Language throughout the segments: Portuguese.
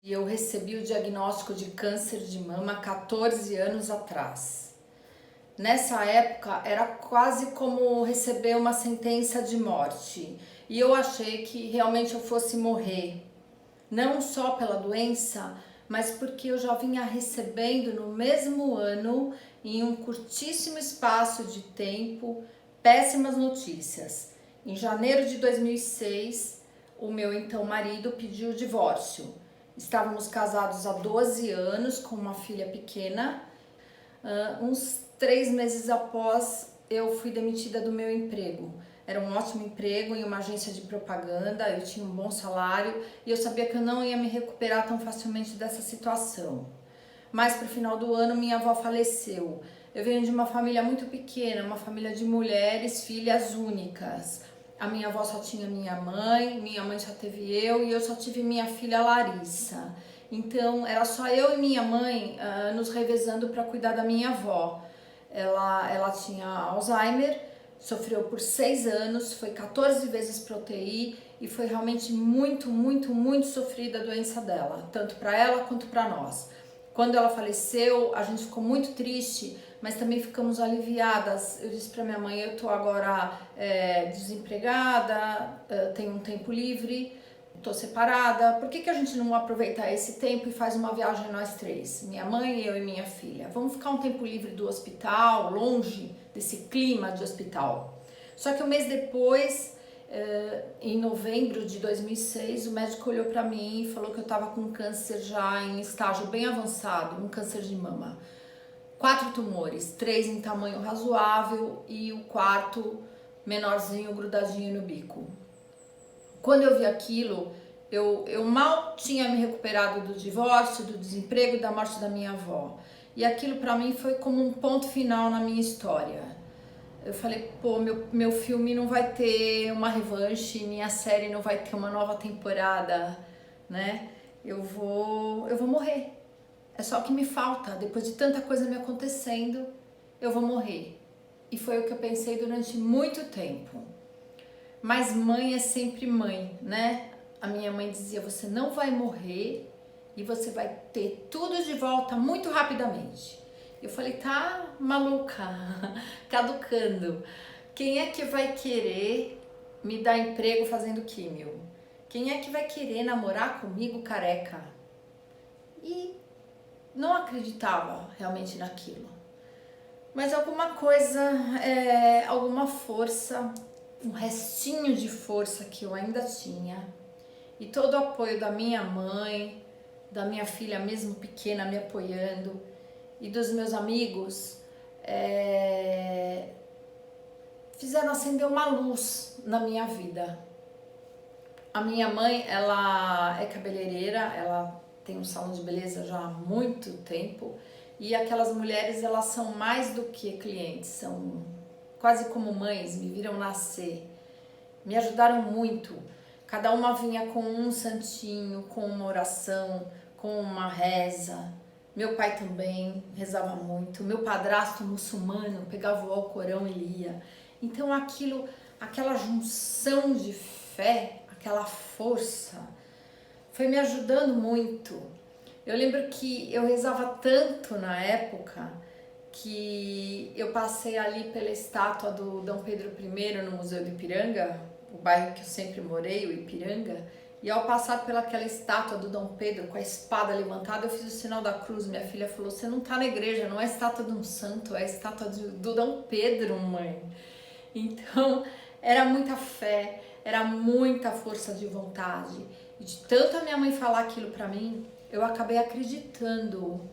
E eu recebi o diagnóstico de câncer de mama 14 anos atrás. Nessa época era quase como receber uma sentença de morte. E eu achei que realmente eu fosse morrer. Não só pela doença, mas porque eu já vinha recebendo no mesmo ano, em um curtíssimo espaço de tempo, péssimas notícias. Em janeiro de 2006, o meu então marido pediu o divórcio. Estávamos casados há 12 anos, com uma filha pequena. Uns 3 meses após, eu fui demitida do meu emprego. Era um ótimo emprego em uma agência de propaganda, eu tinha um bom salário e eu sabia que eu não ia me recuperar tão facilmente dessa situação. Mas para o final do ano, minha avó faleceu. Eu venho de uma família muito pequena, uma família de mulheres, filhas únicas. A minha avó só tinha minha mãe só teve eu e eu só tive minha filha Larissa. Então era só eu e minha mãe nos revezando para cuidar da minha avó. Ela tinha Alzheimer, sofreu por 6 anos, foi 14 vezes para UTI e foi realmente muito sofrida a doença dela, tanto para ela quanto para nós. Quando ela faleceu, a gente ficou muito triste, mas também ficamos aliviadas. Eu disse para minha mãe, eu tô agora desempregada, tenho um tempo livre, tô separada. Por que a gente não aproveita esse tempo e faz uma viagem nós três? Minha mãe, eu e minha filha. Vamos ficar um tempo livre do hospital, longe desse clima de hospital. Só que um mês depois, em novembro de 2006, o médico olhou para mim e falou que eu estava com câncer já em estágio bem avançado, um câncer de mama. 4 tumores, 3 em tamanho razoável e o 4 menorzinho, grudadinho no bico. Quando eu vi aquilo, eu mal tinha me recuperado do divórcio, do desemprego e da morte da minha avó. E aquilo para mim foi como um ponto final na minha história. Eu falei, pô, meu filme não vai ter uma revanche, minha série não vai ter uma nova temporada, né? Eu vou morrer. É só o que me falta. Depois de tanta coisa me acontecendo, eu vou morrer. E foi o que eu pensei durante muito tempo. Mas mãe é sempre mãe, né? A minha mãe dizia, você não vai morrer e você vai ter tudo de volta muito rapidamente. Eu falei, tá maluca, caducando. Quem é que vai querer me dar emprego fazendo químio? Quem é que vai querer namorar comigo careca? E não acreditava realmente naquilo. Mas alguma coisa, alguma força, um restinho de força que eu ainda tinha, e todo o apoio da minha mãe, da minha filha mesmo pequena me apoiando, e dos meus amigos, fizeram acender uma luz na minha vida. A minha mãe, ela é cabeleireira, ela tem um salão de beleza já há muito tempo, e aquelas mulheres, elas são mais do que clientes, são quase como mães, me viram nascer, me ajudaram muito. Cada uma vinha com um santinho, com uma oração, com uma reza. Meu pai também rezava muito, meu padrasto muçulmano pegava o Alcorão e lia. Então aquela junção de fé, aquela força, foi me ajudando muito. Eu lembro que eu rezava tanto na época que eu passei ali pela estátua do Dom Pedro I no Museu do Ipiranga, o bairro que eu sempre morei, o Ipiranga, e ao passar pelaquela estátua do Dom Pedro com a espada levantada, eu fiz o sinal da cruz. Minha filha falou, você não tá na igreja, não é a estátua de um santo, é a estátua do Dom Pedro, mãe. Então, era muita fé, era muita força de vontade. E de tanto a minha mãe falar aquilo pra mim, eu acabei acreditando.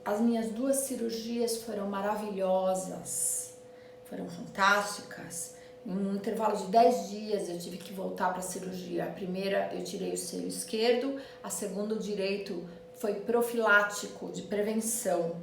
As minhas 2 cirurgias foram maravilhosas, foram fantásticas. Em um intervalo de 10 dias eu tive que voltar para a cirurgia. A primeira eu tirei o seio esquerdo, a segunda o direito foi profilático, de prevenção.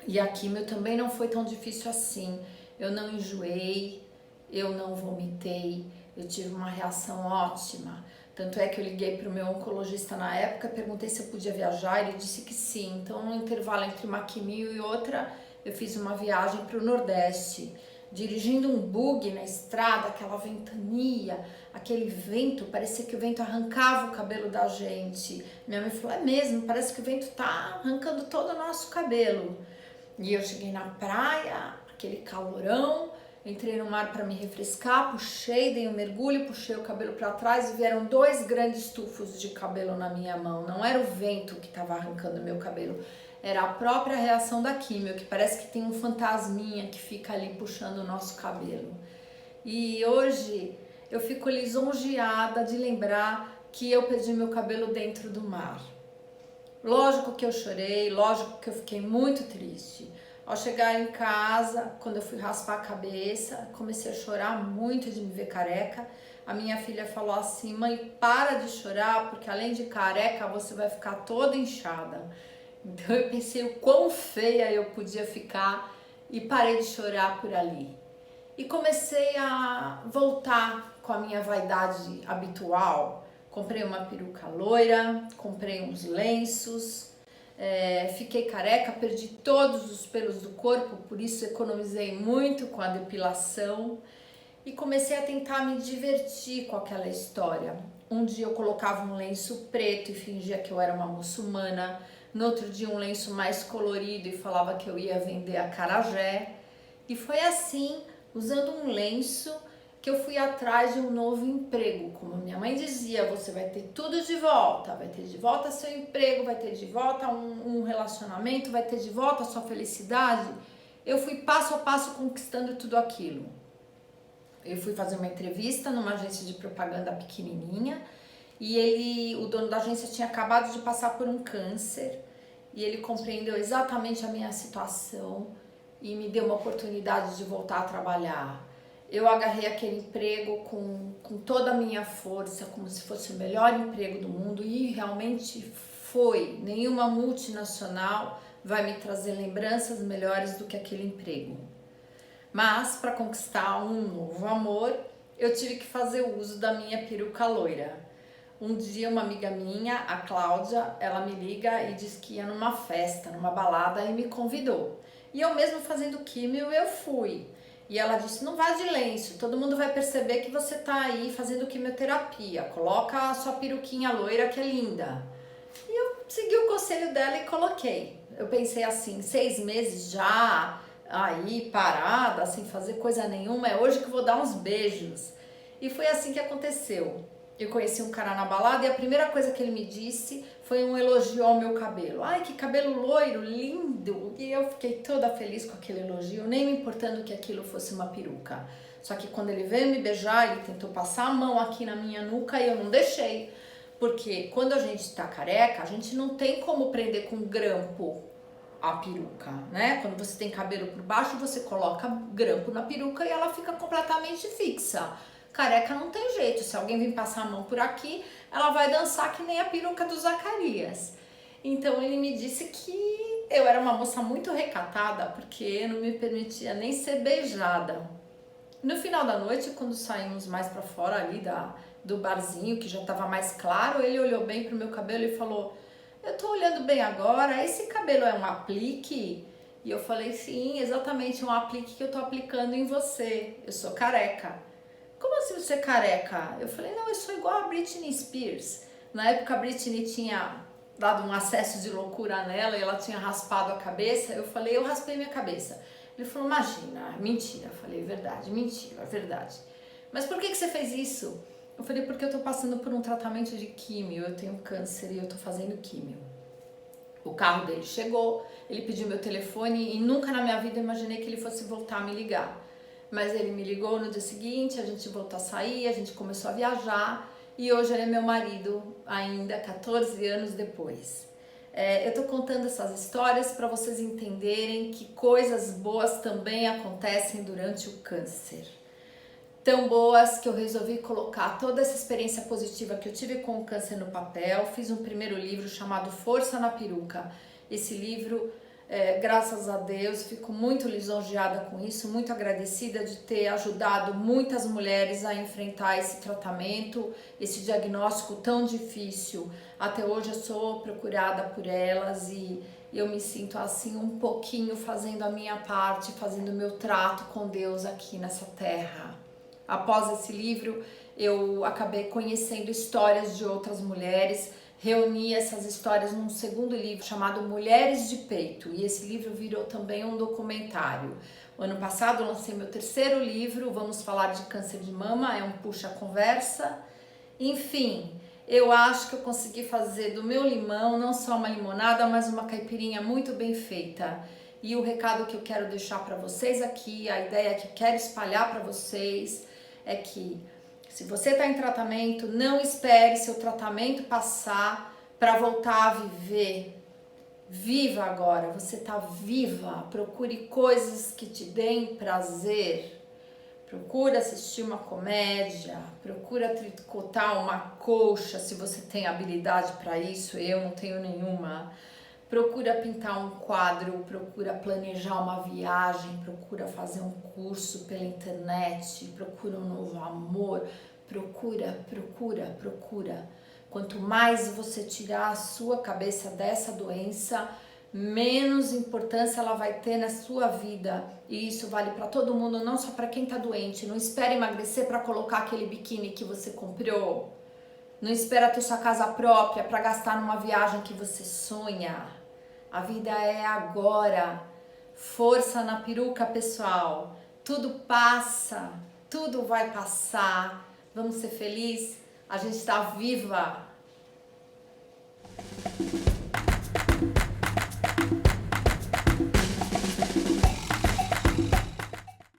E a químio também não foi tão difícil assim. Eu não enjoei, eu não vomitei, eu tive uma reação ótima. Tanto é que eu liguei para o meu oncologista na época, perguntei se eu podia viajar, ele disse que sim. Então no intervalo entre uma quimio e outra, eu fiz uma viagem para o Nordeste. dirigindo um bug na estrada, aquela ventania, aquele vento, parecia que o vento arrancava o cabelo da gente. Minha mãe falou, é mesmo, parece que o vento tá arrancando todo o nosso cabelo. E eu cheguei na praia, aquele calorão, entrei no mar para me refrescar, puxei, dei um mergulho, puxei o cabelo para trás e vieram 2 grandes tufos de cabelo na minha mão. Não era o vento que estava arrancando meu cabelo, era a própria reação da químio, que parece que tem um fantasminha que fica ali puxando o nosso cabelo. E hoje eu fico lisonjeada de lembrar que eu perdi meu cabelo dentro do mar. Lógico que eu chorei, lógico que eu fiquei muito triste. Ao chegar em casa, quando eu fui raspar a cabeça, comecei a chorar muito de me ver careca. A minha filha falou assim, mãe, para de chorar, porque além de careca, você vai ficar toda inchada. Então eu pensei o quão feia eu podia ficar e parei de chorar por ali. E comecei a voltar com a minha vaidade habitual. Comprei uma peruca loira, comprei uns lenços, fiquei careca, perdi todos os pelos do corpo, por isso economizei muito com a depilação e comecei a tentar me divertir com aquela história. Um dia eu colocava um lenço preto e fingia que eu era uma muçulmana, no outro dia um lenço mais colorido e falava que eu ia vender acarajé. E foi assim, usando um lenço, que eu fui atrás de um novo emprego. Como minha mãe dizia, você vai ter tudo de volta, vai ter de volta seu emprego, vai ter de volta um relacionamento, vai ter de volta a sua felicidade. Eu fui passo a passo conquistando tudo aquilo. Eu fui fazer uma entrevista numa agência de propaganda pequenininha e o dono da agência tinha acabado de passar por um câncer e ele compreendeu exatamente a minha situação e me deu uma oportunidade de voltar a trabalhar. Eu agarrei aquele emprego com toda a minha força, como se fosse o melhor emprego do mundo, e realmente foi. Nenhuma multinacional vai me trazer lembranças melhores do que aquele emprego. Mas para conquistar um novo amor, eu tive que fazer uso da minha peruca loira. Um dia uma amiga minha, a Cláudia, ela me liga e diz que ia numa festa, numa balada e me convidou. E eu mesmo fazendo químio, eu fui. E ela disse, não vá de lenço, todo mundo vai perceber que você tá aí fazendo quimioterapia, coloca a sua peruquinha loira que é linda. E eu segui o conselho dela e coloquei. Eu pensei assim, 6 meses já, aí parada, sem fazer coisa nenhuma, é hoje que eu vou dar uns beijos. E foi assim que aconteceu. Eu conheci um cara na balada e a primeira coisa que ele me disse foi um elogio ao meu cabelo. Ai, que cabelo loiro, lindo! E eu fiquei toda feliz com aquele elogio, nem me importando que aquilo fosse uma peruca. Só que quando ele veio me beijar, ele tentou passar a mão aqui na minha nuca e eu não deixei. Porque quando a gente tá careca, a gente não tem como prender com grampo a peruca, né? Quando você tem cabelo por baixo, você coloca grampo na peruca e ela fica completamente fixa. Careca não tem jeito, se alguém vir passar a mão por aqui, ela vai dançar que nem a peruca do Zacarias. Então ele me disse que eu era uma moça muito recatada, porque não me permitia nem ser beijada. No final da noite, quando saímos mais pra fora ali do barzinho, que já tava mais claro, ele olhou bem pro meu cabelo e falou, eu tô olhando bem agora, esse cabelo é um aplique? E eu falei, sim, exatamente, um aplique que eu tô aplicando em você, eu sou careca. Como assim você é careca? Eu falei, não, eu sou igual a Britney Spears. Na época a Britney tinha dado um acesso de loucura nela e ela tinha raspado a cabeça. Eu falei, eu raspei minha cabeça. Ele falou, imagina, mentira. Eu falei, verdade, mentira, verdade. Mas por que você fez isso? Eu falei, porque eu tô passando por um tratamento de químio, eu tenho câncer e eu tô fazendo químio. O carro dele chegou, ele pediu meu telefone e nunca na minha vida eu imaginei que ele fosse voltar a me ligar. Mas ele me ligou no dia seguinte, a gente voltou a sair, a gente começou a viajar e hoje ele é meu marido ainda 14 anos depois. Eu tô contando essas histórias para vocês entenderem que coisas boas também acontecem durante o câncer. Tão boas que eu resolvi colocar toda essa experiência positiva que eu tive com o câncer no papel. Fiz um primeiro livro chamado Força na Peruca. Esse livro, graças a Deus, fico muito lisonjeada com isso, muito agradecida de ter ajudado muitas mulheres a enfrentar esse tratamento, esse diagnóstico tão difícil. Até hoje eu sou procurada por elas e eu me sinto assim um pouquinho fazendo a minha parte, fazendo o meu trato com Deus aqui nessa terra. Após esse livro, eu acabei conhecendo histórias de outras mulheres, reuni essas histórias num segundo livro chamado Mulheres de Peito, e esse livro virou também um documentário. O ano passado eu lancei meu terceiro livro, Vamos Falar de Câncer de Mama, é um puxa-conversa. Enfim, eu acho que eu consegui fazer do meu limão não só uma limonada, mas uma caipirinha muito bem feita. E o recado que eu quero deixar para vocês aqui, a ideia que eu quero espalhar para vocês é que se você está em tratamento, não espere seu tratamento passar para voltar a viver. Viva agora, você está viva. Procure coisas que te deem prazer. Procura assistir uma comédia, procura tricotar uma colcha se você tem habilidade para isso, eu não tenho nenhuma. Procura pintar um quadro, procura planejar uma viagem, procura fazer um curso pela internet, procura um novo amor, procura. Quanto mais você tirar a sua cabeça dessa doença, menos importância ela vai ter na sua vida. E isso vale para todo mundo, não só para quem tá doente. Não espere emagrecer para colocar aquele biquíni que você comprou. Não espera ter sua casa própria para gastar numa viagem que você sonha. A vida é agora. Força na peruca, pessoal. Tudo passa, tudo vai passar. Vamos ser felizes? A gente está viva.